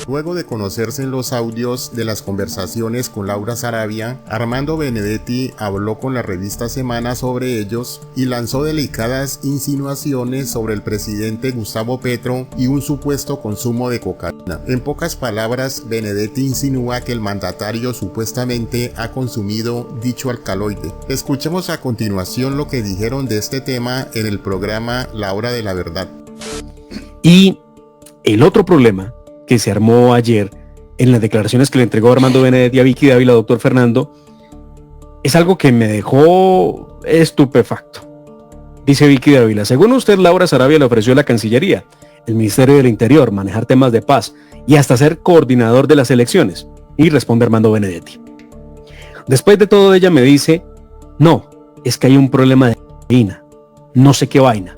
Luego de conocerse en los audios de las conversaciones con Laura Sarabia, Armando Benedetti habló con la revista Semana sobre ellos y lanzó delicadas insinuaciones sobre el presidente Gustavo Petro y un supuesto consumo de cocaína. En pocas palabras, Benedetti insinúa que el mandatario supuestamente ha consumido dicho alcaloide. Escuchemos a continuación lo que dijeron de este tema en el programa La Hora de la Verdad. Y el otro problema que se armó ayer en las declaraciones que le entregó Armando Benedetti a Vicky Dávila, doctor Fernando, es algo que me dejó estupefacto. Dice Vicky Dávila: según usted, Laura Sarabia le ofreció a la Cancillería, el Ministerio del Interior, manejar temas de paz y hasta ser coordinador de las elecciones. Y responde Armando Benedetti. Después de todo, ella me dice: no, es que hay un problema de cocaína, no sé qué vaina.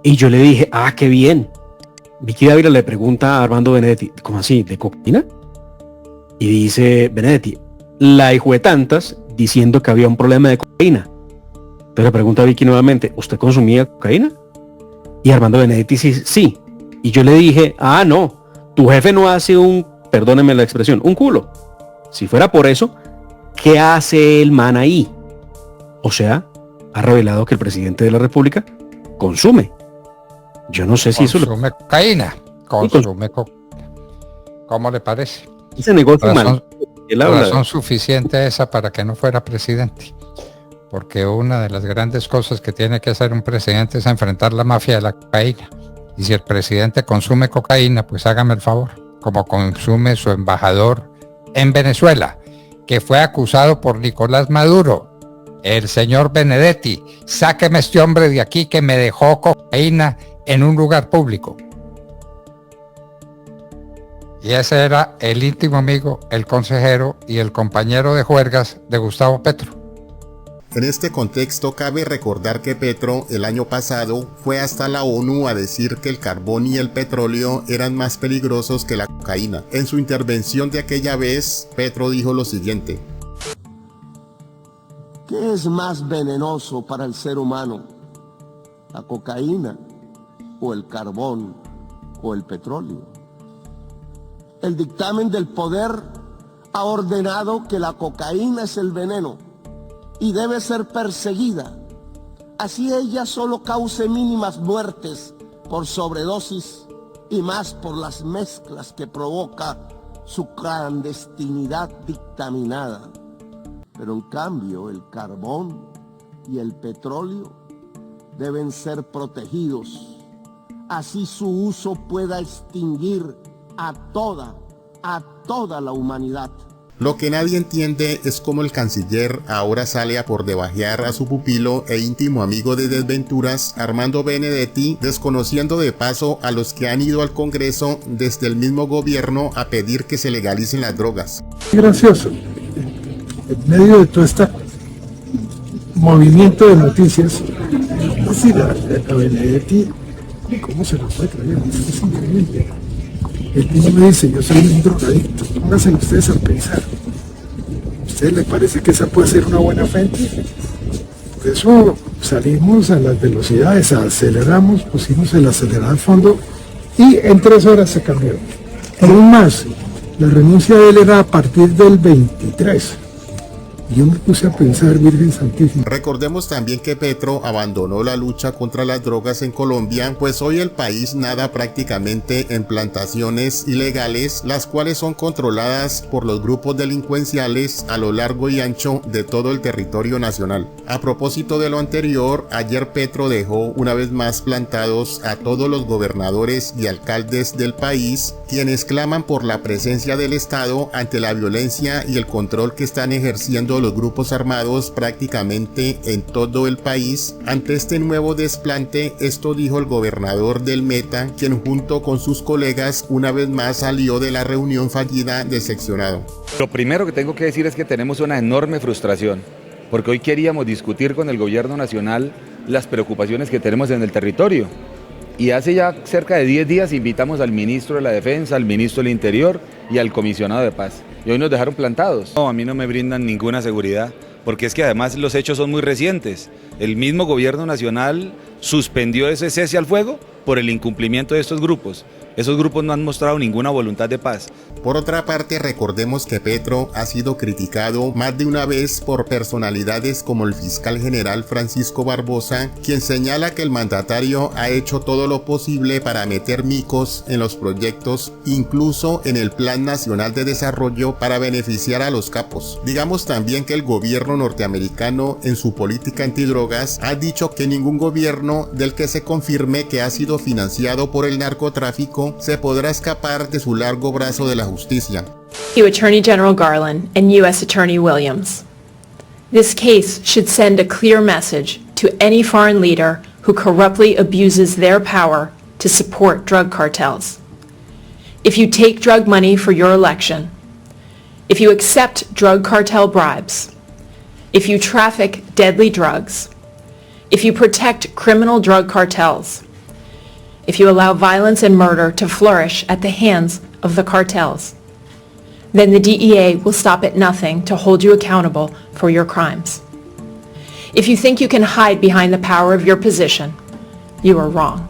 Y yo le dije: ah, qué bien. Vicky Dávila le pregunta a Armando Benedetti: ¿cómo así? ¿De cocaína? Y dice Benedetti: la hijo de tantas diciendo que había un problema de cocaína. Pero le pregunta a Vicky nuevamente: ¿usted consumía cocaína? Y Armando Benedetti dice: sí. Y yo le dije: ah, no, tu jefe no hace perdóneme la expresión, un culo. Si fuera por eso, ¿qué hace el man ahí? O sea, ha revelado que el presidente de la República consume. Yo no sé si eso consume cocaína. Consume cocaína. ¿Cómo le parece? Ese negocio mal. Razón suficiente esa para que no fuera presidente. Porque una de las grandes cosas que tiene que hacer un presidente es enfrentar la mafia de la cocaína. Y si el presidente consume cocaína, pues hágame el favor, como consume su embajador en Venezuela, que fue acusado por Nicolás Maduro. El señor Benedetti: sáqueme este hombre de aquí que me dejó cocaína en un lugar público. Y ese era el íntimo amigo, el consejero y el compañero de juergas de Gustavo Petro. En este contexto cabe recordar que Petro el año pasado fue hasta la ONU a decir que el carbón y el petróleo eran más peligrosos que la cocaína. En su intervención de aquella vez, Petro dijo lo siguiente: ¿qué es más venenoso para el ser humano? ¿La cocaína o el carbón o el petróleo? El dictamen del poder ha ordenado que la cocaína es el veneno y debe ser perseguida, así ella solo cause mínimas muertes por sobredosis y más por las mezclas que provoca su clandestinidad dictaminada. Pero en cambio el carbón y el petróleo deben ser protegidos, así su uso pueda extinguir a toda la humanidad. Lo que nadie entiende es cómo el canciller ahora sale a por debajear a su pupilo e íntimo amigo de desventuras, Armando Benedetti, desconociendo de paso a los que han ido al Congreso desde el mismo gobierno a pedir que se legalicen las drogas. Gracioso, en medio de todo este movimiento de noticias, es decir, a Benedetti, ¿cómo se lo puede creer? Es increíble. El mismo me dice: yo soy un drogadicto. Pónganse ustedes a pensar. ¿A ustedes les parece que esa puede ser una buena fuente? Por eso salimos a las velocidades, aceleramos, pusimos el acelerador al fondo y en 3 horas se cambió. Aún más, la renuncia de él era a partir del 23. Yo me puse a pensar, Virgen Santísima. Recordemos también que Petro abandonó la lucha contra las drogas en Colombia, pues hoy el país nada prácticamente en plantaciones ilegales, las cuales son controladas por los grupos delincuenciales a lo largo y ancho de todo el territorio nacional. A propósito de lo anterior, ayer Petro dejó una vez más plantados a todos los gobernadores y alcaldes del país, quienes claman por la presencia del Estado ante la violencia y el control que están ejerciendo los grupos armados prácticamente en todo el país. Ante este nuevo desplante, esto dijo el gobernador del Meta, quien junto con sus colegas una vez más salió de la reunión fallida del seccionado. Lo primero que tengo que decir es que tenemos una enorme frustración, porque hoy queríamos discutir con el gobierno nacional las preocupaciones que tenemos en el territorio. Y hace ya cerca de 10 días invitamos al ministro de la Defensa, al ministro del Interior y al comisionado de Paz. Y hoy nos dejaron plantados. No, a mí no me brindan ninguna seguridad, porque es que además los hechos son muy recientes. El mismo gobierno nacional suspendió ese cese al fuego por el incumplimiento de estos grupos. Esos grupos no han mostrado ninguna voluntad de paz. Por otra parte, recordemos que Petro ha sido criticado más de una vez por personalidades como el fiscal general Francisco Barbosa, quien señala que el mandatario ha hecho todo lo posible para meter micos en los proyectos, incluso en el Plan Nacional de Desarrollo para beneficiar a los capos. Digamos también que el gobierno norteamericano en su política antidrogas ha dicho que ningún gobierno del que se confirme que ha sido financiado por el narcotráfico se podrá escapar de su largo brazo de la justicia. Attorney General Garland and U.S. Attorney Williams. This case should send a clear message to any foreign leader who corruptly abuses their power to support drug cartels. If you take drug money for your election, if you accept drug cartel bribes, if you traffic deadly drugs, if you protect criminal drug cartels, if you allow violence and murder to flourish at the hands of the cartels, then the DEA will stop at nothing to hold you accountable for your crimes. If you think you can hide behind the power of your position, you are wrong.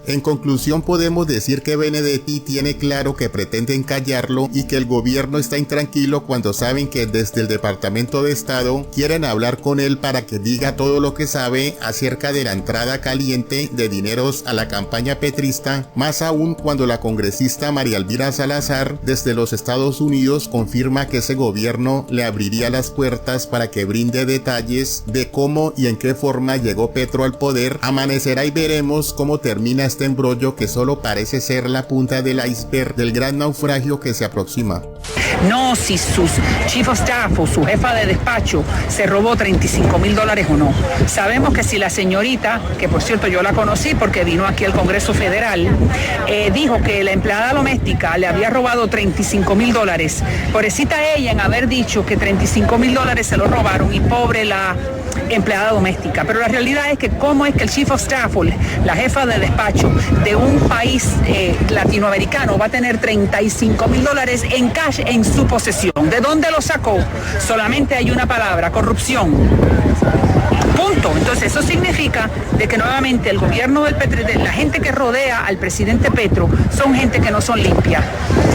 En conclusión, podemos decir que Benedetti tiene claro que pretenden callarlo y que el gobierno está intranquilo cuando saben que desde el Departamento de Estado quieren hablar con él para que diga todo lo que sabe acerca de la entrada caliente de dineros a la campaña petrista, más aún cuando la congresista María Elvira Salazar desde los Estados Unidos confirma que ese gobierno le abriría las puertas para que brinde detalles de cómo y en qué forma llegó Petro al poder. Amanecerá y veremos cómo termina este embrollo que solo parece ser la punta del iceberg del gran naufragio que se aproxima. No si sus chief of staff o su jefa de despacho se robó $35,000 o no. Sabemos que si la señorita, que por cierto yo la conocí porque vino aquí al Congreso Federal, dijo que la empleada doméstica le había robado $35,000. Pobrecita ella en haber dicho que $35,000 se lo robaron y pobre la empleada doméstica. Pero la realidad es que cómo es que el chief of staff o la jefa de despacho de un país latinoamericano va a tener $35,000 en cash en su posesión. ¿De dónde lo sacó? Solamente hay una palabra: corrupción. Punto. Entonces eso significa de que nuevamente el gobierno del Petro, la gente que rodea al presidente Petro, son gente que no son limpias.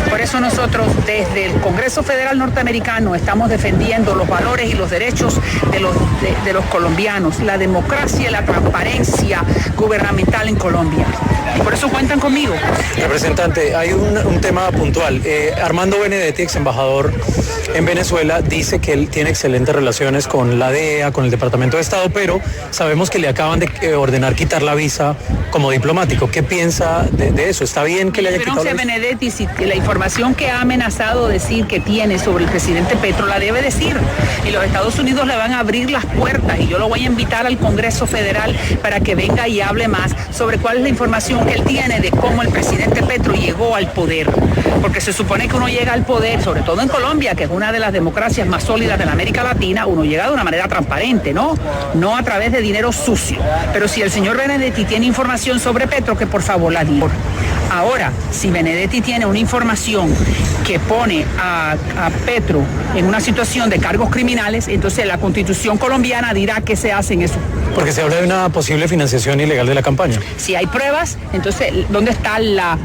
Por eso nosotros desde el Congreso Federal norteamericano estamos defendiendo los valores y los derechos de los colombianos, la democracia y la transparencia gubernamental en Colombia. Y por eso cuentan conmigo. Representante, hay un tema puntual. Armando Benedetti, ex embajador en Venezuela, dice que él tiene excelentes relaciones con la DEA, con el Departamento de Estado, pero sabemos que le acaban de ordenar quitar la visa como diplomático. ¿Qué piensa de eso? ¿Está bien que le haya quitado la visa? Benedetti, si la información que ha amenazado decir que tiene sobre el presidente Petro la debe decir. Y los Estados Unidos le van a abrir las puertas y yo lo voy a invitar al Congreso Federal para que venga y hable más sobre cuál es la información que él tiene de cómo el presidente Petro llegó al poder. Porque se supone que uno llega al poder, sobre todo en Colombia, que es una de las democracias más sólidas de la América Latina, uno llega de una manera transparente, ¿no? No a través de dinero sucio. Pero si el señor Benedetti tiene información sobre Petro, que por favor la diga. Ahora, si Benedetti tiene una información que pone a Petro en una situación de cargos criminales, entonces la Constitución colombiana dirá qué se hace en eso. Porque se habla de una posible financiación ilegal de la campaña. Si hay pruebas, entonces, ¿dónde está la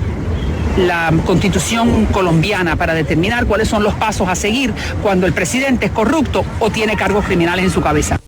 Constitución colombiana para determinar cuáles son los pasos a seguir cuando el presidente es corrupto o tiene cargos criminales en su cabeza?